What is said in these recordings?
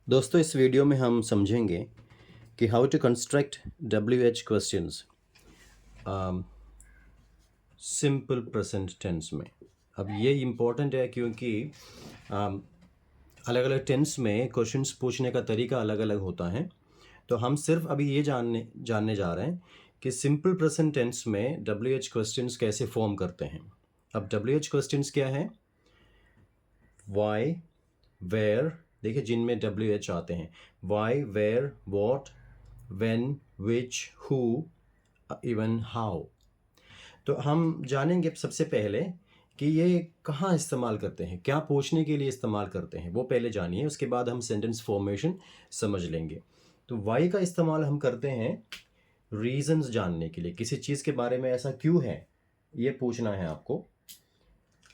दोस्तों इस वीडियो में हम समझेंगे कि how to construct WH questions simple present tense में। अब ये इम्पोर्टेंट है क्योंकि अलग अलग टेंस में क्वेश्चंस पूछने का तरीका अलग अलग होता है। तो हम सिर्फ अभी ये जानने जा रहे हैं कि सिंपल प्रेजेंट टेंस में WH क्वेश्चंस कैसे फॉर्म करते हैं। अब WH क्वेश्चंस क्या है? वाई, वेयर, देखिए जिनमें WH आते हैं, why, where, what, when, which, who, even how. तो हम जानेंगे सबसे पहले कि ये कहाँ इस्तेमाल करते हैं, क्या पूछने के लिए इस्तेमाल करते हैं, वो पहले जानिए। उसके बाद हम सेंटेंस फॉर्मेशन समझ लेंगे। तो वाई का इस्तेमाल हम करते हैं रीजंस जानने के लिए, किसी चीज़ के बारे में ऐसा क्यों है ये पूछना है आपको,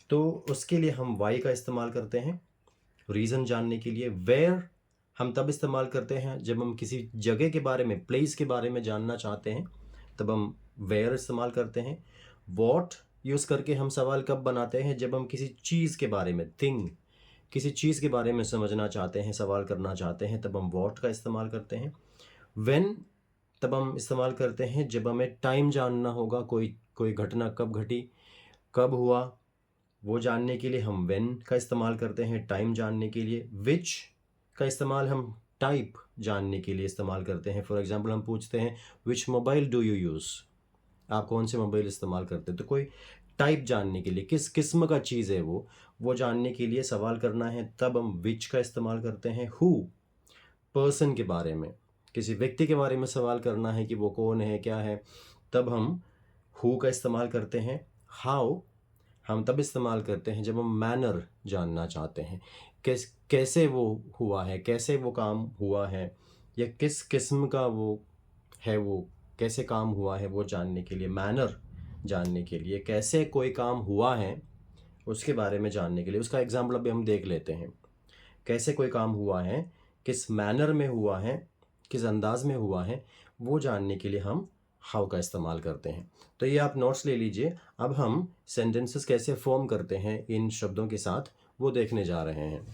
तो उसके लिए हम वाई का इस्तेमाल करते हैं रीज़न जानने के लिए। वेयर हम तब इस्तेमाल करते हैं जब हम किसी जगह के बारे में, प्लेस के बारे में जानना चाहते हैं, तब हम वेयर इस्तेमाल करते हैं। वॉट यूज़ करके हम सवाल कब बनाते हैं? जब हम किसी चीज़ के बारे में, थिंग, किसी चीज़ के बारे में समझना चाहते हैं, सवाल करना चाहते हैं, तब हम वॉट का इस्तेमाल करते हैं। व्हेन तब हम इस्तेमाल करते हैं जब हमें टाइम जानना होगा, कोई कोई घटना कब घटी, कब हुआ, वो जानने के लिए हम व्हेन का इस्तेमाल करते हैं टाइम जानने के लिए। विच का इस्तेमाल हम टाइप जानने के लिए इस्तेमाल करते हैं। फॉर एग्जांपल हम पूछते हैं विच मोबाइल डू यू यूज़, आप कौन से मोबाइल इस्तेमाल करते हैं, तो कोई टाइप जानने के लिए, किस किस्म का चीज़ है वो जानने के लिए सवाल करना है, तब हम विच का इस्तेमाल करते हैं। हु, पर्सन के बारे में, किसी व्यक्ति के बारे में सवाल करना है कि वो कौन है, क्या है, तब हम हु का इस्तेमाल करते हैं। हाउ हम तब इस्तेमाल करते हैं जब हम मैनर जानना चाहते हैं, कैसे वो हुआ है, कैसे वो काम हुआ है, या किस किस्म का वो है, वो कैसे काम हुआ है, वो जानने के लिए। मैनर जानने के लिए, कैसे कोई काम हुआ है उसके बारे में जानने के लिए। उसका एग्जाम्पल अभी हम देख लेते हैं। कैसे कोई काम हुआ है, किस मैनर में हुआ है, किस अंदाज में हुआ है, वो जानने के लिए हम हाउ का इस्तेमाल करते हैं। तो ये आप नोट्स ले लीजिए। अब हम सेंटेंसेस कैसे फॉर्म करते हैं इन शब्दों के साथ, वो देखने जा रहे हैं।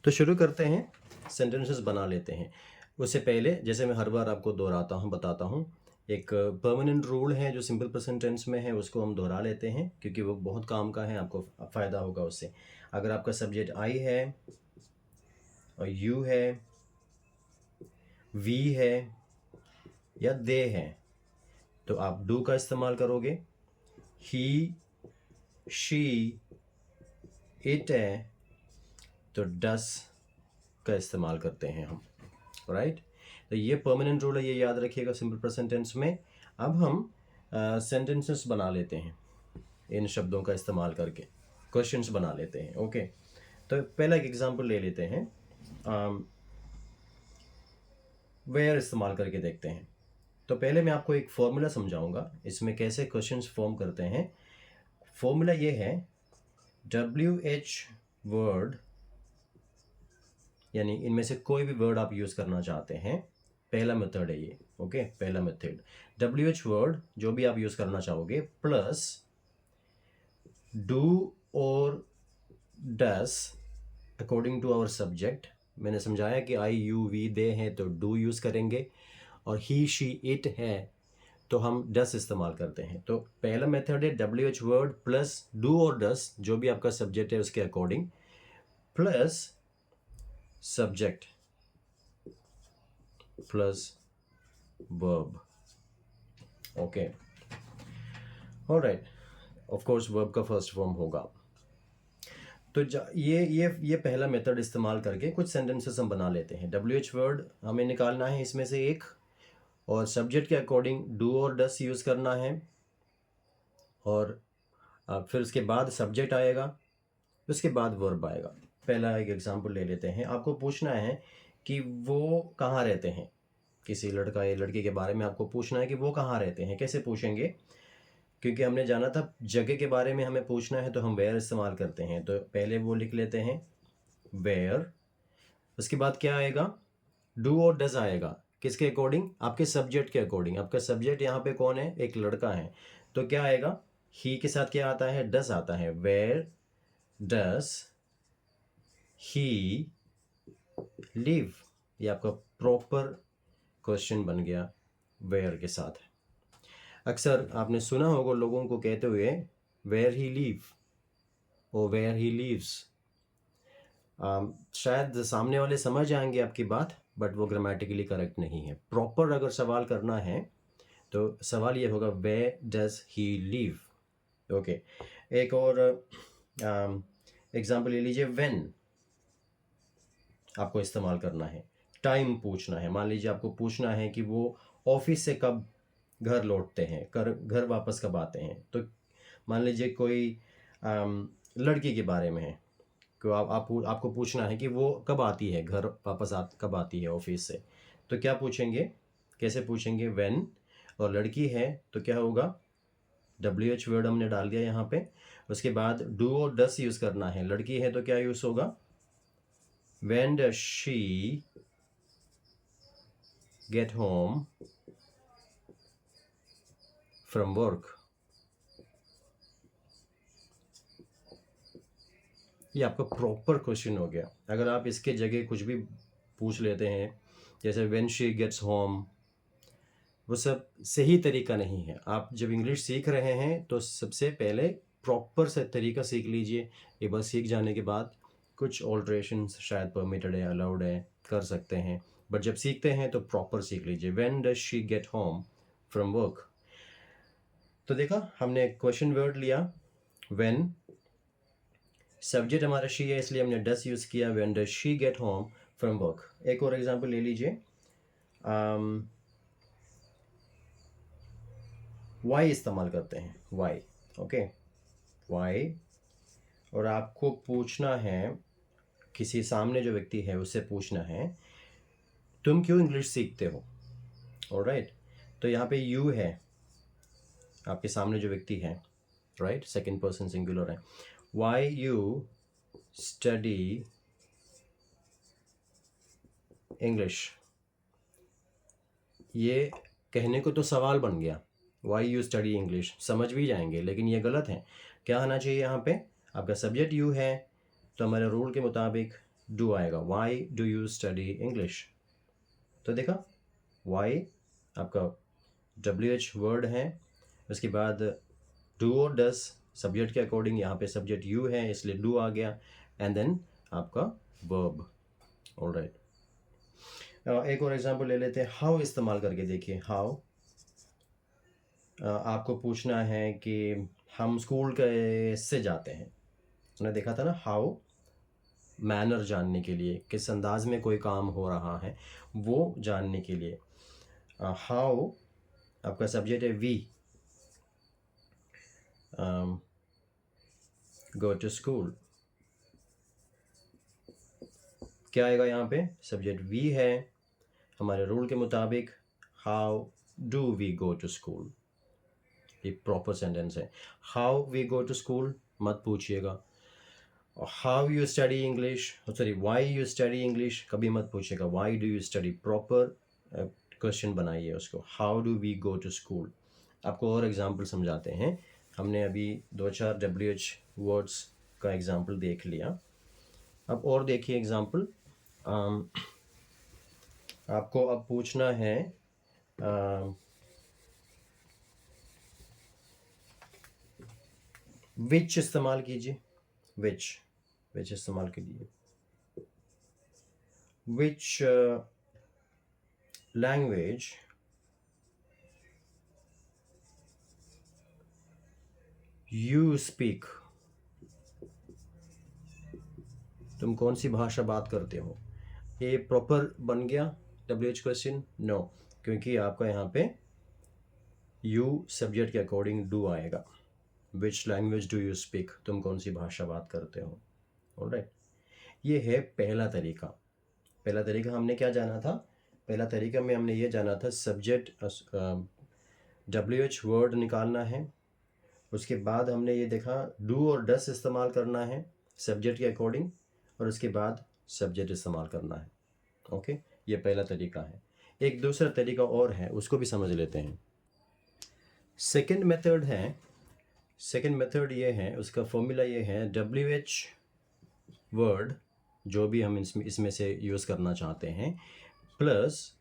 तो शुरू करते हैं, सेंटेंसेस बना लेते हैं। उससे पहले जैसे मैं हर बार आपको दोहराता हूँ, बताता हूँ, एक परमानेंट रूल है जो सिंपल प्रेजेंट टेंस में है, उसको हम दोहरा लेते हैं क्योंकि वो बहुत काम का है, आपको फ़ायदा होगा उससे। अगर आपका सब्जेक्ट आई है और यू है, वी है या दे है, तो आप डू का इस्तेमाल करोगे। ही, शी, इट है तो डस का इस्तेमाल करते हैं हम, राइट। तो ये परमानेंट रूल है, ये याद रखिएगा सिंपल प्रेजेंट टेंस में। अब हम सेंटेंसेस बना लेते हैं इन शब्दों का इस्तेमाल करके, क्वेश्चंस बना लेते हैं। ओके, तो पहला एक एग्जांपल ले लेते हैं, वेयर इस्तेमाल करके देखते हैं। तो पहले मैं आपको एक फॉर्मूला समझाऊंगा इसमें कैसे क्वेश्चंस फॉर्म करते हैं। फॉर्मूला ये है, WH वर्ड, यानी इनमें से कोई भी वर्ड आप यूज़ करना चाहते हैं, पहला मेथड है ये। ओके, पहला मेथड, WH वर्ड जो भी आप यूज़ करना चाहोगे, प्लस डू और डस अकॉर्डिंग टू आवर सब्जेक्ट। मैंने समझाया कि आई, यू, वी, दे हैं तो डू यूज़ करेंगे, और ही, शी, इट है तो हम डस इस्तेमाल करते हैं। तो पहला मेथड है WH वर्ड प्लस डू और डस, जो भी आपका सब्जेक्ट है उसके according, plus subject plus verb. Okay, alright, of course verb का फर्स्ट फॉर्म होगा। तो ये पहला मेथड इस्तेमाल करके कुछ सेंटेंसेस हम बना लेते हैं। WH वर्ड हमें निकालना है इसमें से एक, और सब्जेक्ट के अकॉर्डिंग डू और डस यूज़ करना है, और फिर उसके बाद सब्जेक्ट आएगा, उसके बाद वर्ब आएगा। पहला एक एग्जांपल ले लेते हैं। आपको पूछना है कि वो कहाँ रहते हैं, किसी लड़का या लड़की के बारे में आपको पूछना है कि वो कहाँ रहते हैं। कैसे पूछेंगे? क्योंकि हमने जाना था जगह के बारे में हमें पूछना है, तो हम वेयर इस्तेमाल करते हैं। तो पहले वो लिख लेते हैं वेयर, उसके बाद क्या आएगा? डू और डज आएगा। किसके अकॉर्डिंग? आपके सब्जेक्ट के अकॉर्डिंग। आपका सब्जेक्ट यहाँ पे कौन है? एक लड़का है, तो क्या आएगा? ही के साथ क्या आता है? डस आता है। वेयर डस ही लीव ये आपका प्रॉपर क्वेश्चन बन गया वेयर के साथ। अक्सर आपने सुना होगा लोगों को कहते हुए वेयर ही लीव और वेयर ही लीव्स। शायद सामने वाले समझ आएंगे आपकी बात, बट वो ग्रामेटिकली करेक्ट नहीं है। प्रॉपर अगर सवाल करना है तो सवाल ये होगा where does he leave. Okay, एक और एग्जांपल ले लीजिए। व्हेन आपको इस्तेमाल करना है, टाइम पूछना है। मान लीजिए आपको पूछना है कि वो ऑफिस से कब घर लौटते हैं, घर वापस कब आते हैं। तो मान लीजिए कोई लड़की के बारे में है कि आपको पूछना है कि वो कब आती है घर वापस कब आती है ऑफिस से। तो क्या पूछेंगे, कैसे पूछेंगे? व्हेन, और लड़की है तो क्या होगा? WH वर्ड हमने डाल दिया यहाँ पे। उसके बाद डू और डस यूज़ करना है। लड़की है तो क्या यूज़ होगा? When does she get home from work? ये आपका प्रॉपर क्वेश्चन हो गया। अगर आप इसके जगह कुछ भी पूछ लेते हैं जैसे when she gets home, वो सब सही तरीका नहीं है। आप जब इंग्लिश सीख रहे हैं तो सबसे पहले प्रॉपर से तरीका सीख लीजिए। एक बार सीख जाने के बाद कुछ ऑल्ट्रेशंस शायद परमिटेड है, अलाउड है, कर सकते हैं। बट जब सीखते हैं तो प्रॉपर सीख लीजिए। When does she get home from work. तो देखा हमने क्वेश्चन वर्ड लिया व्हेन, सब्जेक्ट हमारा शी है इसलिए हमने डस यूज़ किया। When does she get home from work. एक और एग्जांपल ले लीजिए। वाई इस्तेमाल करते हैं, वाई। Okay, Y. और आपको पूछना है, किसी सामने जो व्यक्ति है उससे पूछना है तुम क्यों इंग्लिश सीखते हो। ऑलराइट, तो यहाँ पे यू है, आपके सामने जो व्यक्ति है, राइट, सेकंड पर्सन सिंगुलर है। वाई यू स्टडी इंग्लिश, ये कहने को तो सवाल बन गया, वाई यू स्टडी इंग्लिश, समझ भी जाएंगे, लेकिन ये गलत है। क्या आना चाहिए यहाँ पे? आपका सब्जेक्ट यू है तो हमारे रूल के मुताबिक डू आएगा। Y do you study English. तो देखा, वाई आपका WH वर्ड है, उसके बाद डू और डस सब्जेक्ट के अकॉर्डिंग, यहाँ पे सब्जेक्ट यू है इसलिए डू आ गया, एंड देन आपका वर्ब। ऑलराइट, एक और एग्जांपल ले लेते हैं। हाउ इस्तेमाल करके देखिए। हाउ आपको पूछना है कि हम स्कूल कैसे जाते हैं। हमने देखा था ना, हाउ मैनर जानने के लिए, किस अंदाज में कोई काम हो रहा है वो जानने के लिए। हाउ आपका सब्जेक्ट है वी गो टू स्कूल। क्या आएगा यहाँ पे? सब्जेक्ट वी है, हमारे रूल के मुताबिक how do we go to school. ये प्रॉपर सेंटेंस है। How we go to school मत पूछिएगा। How you study English, sorry why you study English कभी मत पूछिएगा। Why do you study, proper question बनाइए उसको। How do we go to school. आपको और एग्जांपल समझाते हैं। हमने अभी 2-4 WH वर्ड्स का एग्जांपल देख लिया। अब और देखिए एग्जांपल। आपको अब पूछना है विच इस्तेमाल कीजिए। विच इस्तेमाल कीजिए। विच लैंग्वेज यू स्पीक, तुम कौन सी भाषा बात करते हो। ये प्रॉपर बन गया WH क्वेश्चन? नो, क्योंकि आपका यहाँ पे यू सब्जेक्ट के अकॉर्डिंग डू आएगा। Which language do you speak, तुम कौन सी भाषा बात करते हो। ऑलराइट, ये है पहला तरीका। पहला तरीका हमने क्या जाना था? पहला तरीका में हमने ये जाना था सब्जेक्ट WH वर्ड निकालना है। उसके बाद हमने ये देखा डू और डस इस्तेमाल करना है सब्जेक्ट के अकॉर्डिंग, और उसके बाद सब्जेक्ट इस्तेमाल करना है। ओके, ये पहला तरीका है। एक दूसरा तरीका और है, उसको भी समझ लेते हैं। सेकंड मेथड है, सेकंड मेथड ये है, उसका फॉर्मूला ये है WH वर्ड जो भी हम इसमें से यूज़ करना चाहते हैं, प्लस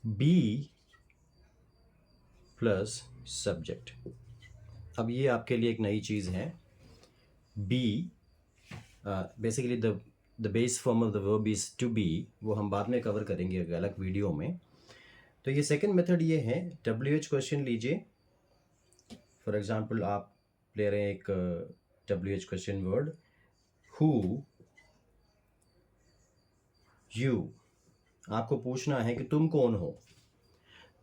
बी प्लस सब्जेक्ट। अब ये आपके लिए एक नई चीज़ है। Be basically the base form of the verb is to be, वो हम बाद में कवर करेंगे एक अलग वीडियो में। तो ये सेकंड मेथड ये है, WH क्वेश्चन लीजिए। फॉर एग्जांपल आप ले रहे हैं एक WH question word, who you, आपको पूछना है कि तुम कौन हो।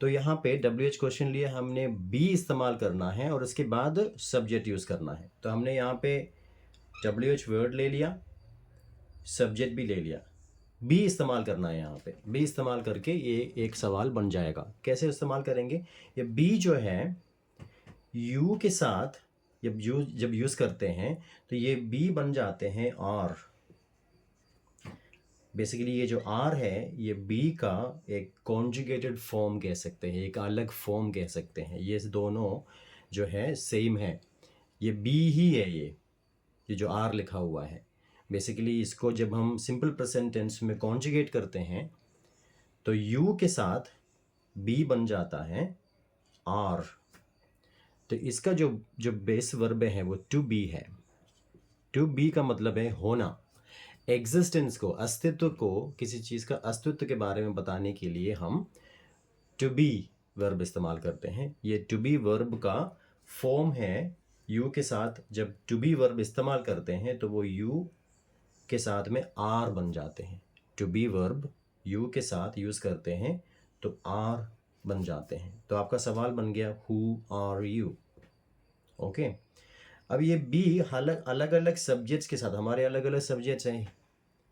तो यहाँ पे WH क्वेश्चन लिए हमने बी इस्तेमाल करना है और उसके बाद सब्जेक्ट यूज़ करना है। तो हमने यहाँ पे WH वर्ड ले लिया, सब्जेक्ट भी ले लिया, बी इस्तेमाल करना है। यहाँ पे बी इस्तेमाल करके ये एक सवाल बन जाएगा। कैसे इस्तेमाल करेंगे? ये बी जो है यू के साथ जब यूज़ करते हैं तो ये बी बन जाते हैं आर। बेसिकली ये जो आर है ये बी का एक कॉन्जुगेटेड फॉर्म कह सकते हैं, एक अलग फॉर्म कह सकते हैं। ये दोनों जो है सेम है, ये बी ही है। ये जो आर लिखा हुआ है, बेसिकली इसको जब हम सिंपल प्रेजेंट टेंस में कॉन्जुगेट करते हैं तो यू के साथ बी बन जाता है आर। तो इसका जो बेस वर्ब है वो टू बी है। टू बी का मतलब है होना, एग्जिस्टेंस को, अस्तित्व को, किसी चीज़ का अस्तित्व के बारे में बताने के लिए हम टू बी वर्ब इस्तेमाल करते हैं। ये टू बी वर्ब का फॉर्म है। यू के साथ जब टू बी वर्ब इस्तेमाल करते हैं तो वो यू के साथ में आर बन जाते हैं। टू बी वर्ब यू के साथ यूज़ करते हैं तो आर बन जाते हैं। तो आपका सवाल बन गया, हु आर यू। ओके, अब ये बी अलग अलग सब्जेक्ट्स के साथ, हमारे अलग अलग सब्जेक्ट्स हैं,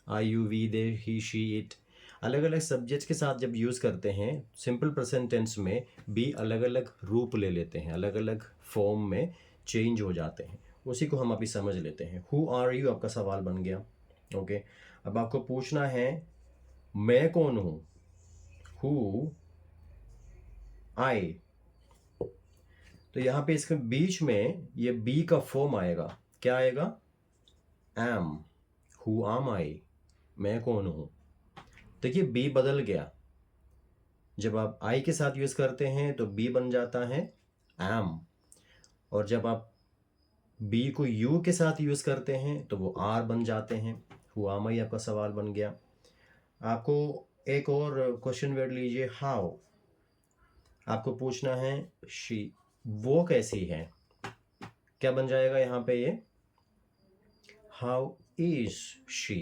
I you we they he she it, अलग अलग सब्जेक्ट्स के साथ जब यूज़ करते हैं सिंपल प्रेजेंट टेंस में बी अलग अलग रूप ले लेते हैं, अलग अलग फॉर्म में चेंज हो जाते हैं। उसी को हम अभी समझ लेते हैं। हु आर यू आपका सवाल बन गया। ओके, अब आपको पूछना है मैं कौन हूँ, हु आई। तो यहाँ पे इसके बीच में ये बी का फॉर्म आएगा, क्या आएगा? एम, हु आम आई, मैं कौन हूँ। देखिए बी बदल गया, जब आप आई के साथ यूज़ करते हैं तो बी बन जाता है एम, और जब आप बी को यू के साथ यूज़ करते हैं तो वो आर बन जाते हैं। हु आम आई आपका सवाल बन गया। आपको एक और क्वेश्चन वर्ड लीजिए, हाउ। आपको पूछना है शी, वो कैसी है, क्या बन जाएगा यहाँ पे? ये हाउ इज शी।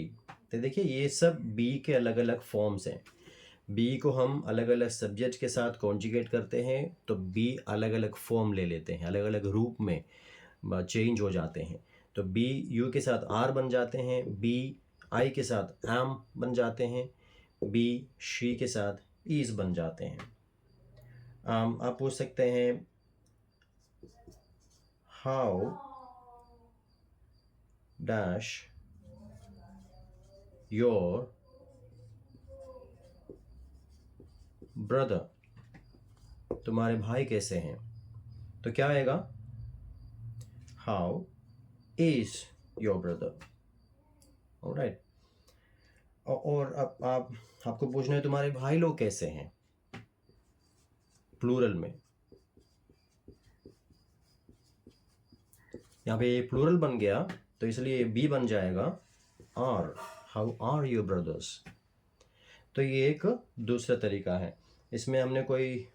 तो देखिए ये सब बी के अलग अलग फॉर्म्स हैं। बी को हम अलग अलग सब्जेक्ट के साथ कॉन्जुगेट करते हैं तो बी अलग अलग फॉर्म ले लेते हैं, अलग अलग रूप में चेंज हो जाते हैं। तो बी यू के साथ आर बन जाते हैं, बी आई के साथ एम बन जाते हैं, बी शी के साथ इज बन जाते हैं। आप पूछ सकते हैं हाउ डैश योर ब्रदर, तुम्हारे भाई कैसे हैं। तो क्या आएगा? How is your brother. Alright. और अब आपको पूछना है तुम्हारे भाई लोग कैसे हैं, प्लूरल में। यहाँ पे प्लूरल बन गया तो इसलिए बी बन जाएगा are, how are your brothers. तो ये एक दूसरा तरीका है। इसमें हमने कोई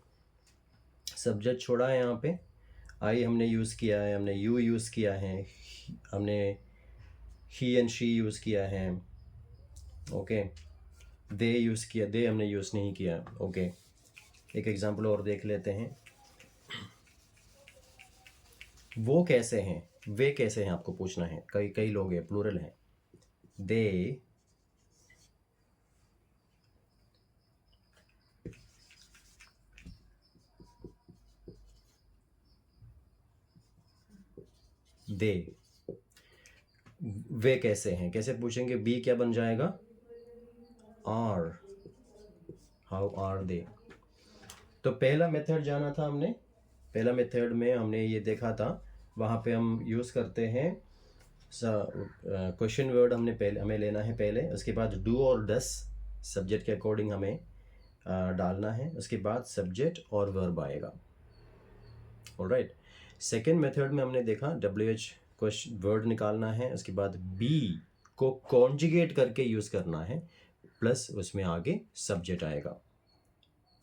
सब्जेक्ट छोड़ा है, यहाँ पे आई हमने यूज़ किया है, हमने यू यूज़ किया है, हमने ही एंड शी यूज़ किया है। ओके, दे यूज़ किया, दे हमने यूज़ नहीं किया। ओके, एक एग्जांपल और देख लेते हैं। वो कैसे हैं, वे कैसे हैं आपको पूछना है। कई कई लोग हैं, प्लूरल है। दे दे वे कैसे हैं, कैसे पूछेंगे? बी क्या बन जाएगा? Are, how are they. तो पहला मेथड जाना था हमने, पहला मेथड में हमने ये देखा था, वहाँ पे हम यूज़ करते हैं क्वेश्चन वर्ड हमें लेना है पहले, उसके बाद डू और डस सब्जेक्ट के अकॉर्डिंग हमें डालना है, उसके बाद सब्जेक्ट और वर्ब आएगा। ऑलराइट, सेकेंड मेथड में हमने देखा WH क्वेश्चन वर्ड निकालना है, उसके बाद बी को कॉन्जुगेट करके यूज़ करना है, प्लस उसमें आगे सब्जेक्ट आएगा।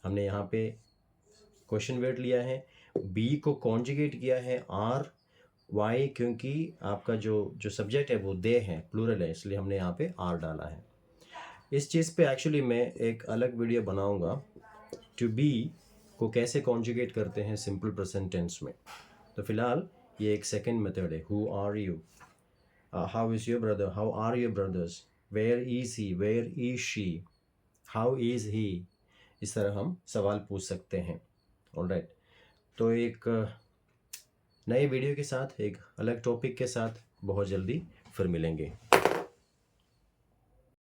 हमने यहाँ पे क्वेश्चन वर्ड लिया है, बी को कॉन्जुगेट किया है आर वाई, क्योंकि आपका जो सब्जेक्ट है वो दे है, प्लूरल है, इसलिए हमने यहाँ पे आर डाला है। इस चीज़ पे एक्चुअली मैं एक अलग वीडियो बनाऊंगा, टू बी को कैसे कॉन्जुगेट करते हैं सिंपल प्रेजेंट टेंस में। तो फिलहाल ये एक सेकेंड मेथड है, who are you, how is your brother, how are your brothers, where is he, where is she, how is he, इस तरह हम सवाल पूछ सकते हैं। ऑलराइट, तो एक नए वीडियो के साथ, एक अलग टॉपिक के साथ बहुत जल्दी फिर मिलेंगे।